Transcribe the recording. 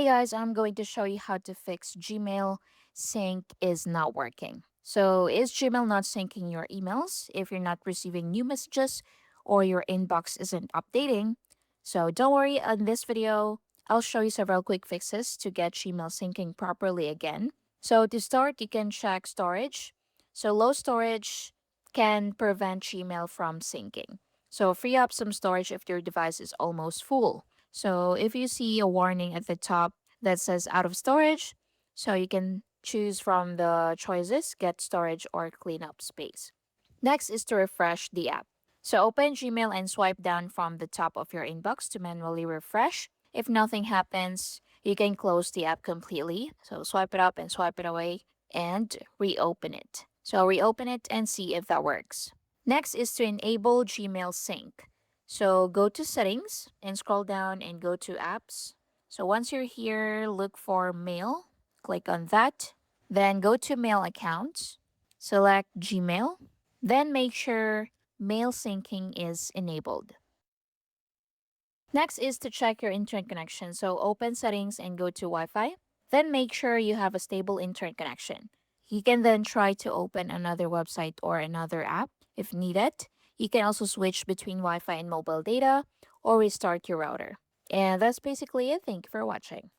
Hey guys, I'm going to show you how to fix Gmail sync is not working. So, is Gmail not syncing your emails if you're not receiving new messages or your inbox isn't updating? So, don't worry, on this video, I'll show you several quick fixes to get Gmail syncing properly again. So, to start, you can check storage. So, low storage can prevent Gmail from syncing. So, free up some storage if your device is almost full. So if you see a warning at the top that says out of storage, so you can choose from the choices get storage or clean up space. Next is to refresh the app. So open Gmail and swipe down from the top of your inbox to manually refresh. If nothing happens, you can close the app completely. So swipe it up and swipe it away and reopen it. So reopen it and see if that works. Next is to enable Gmail sync. So go to settings and scroll down and go to apps. So once you're here, look for mail, click on that. Then go to mail accounts, select Gmail, then make sure mail syncing is enabled. Next is to check your internet connection. So open settings and go to Wi-Fi. Then make sure you have a stable internet connection. You can then try to open another website or another app if needed. You can also switch between Wi-Fi and mobile data or restart your router. And that's basically it. Thank you for watching.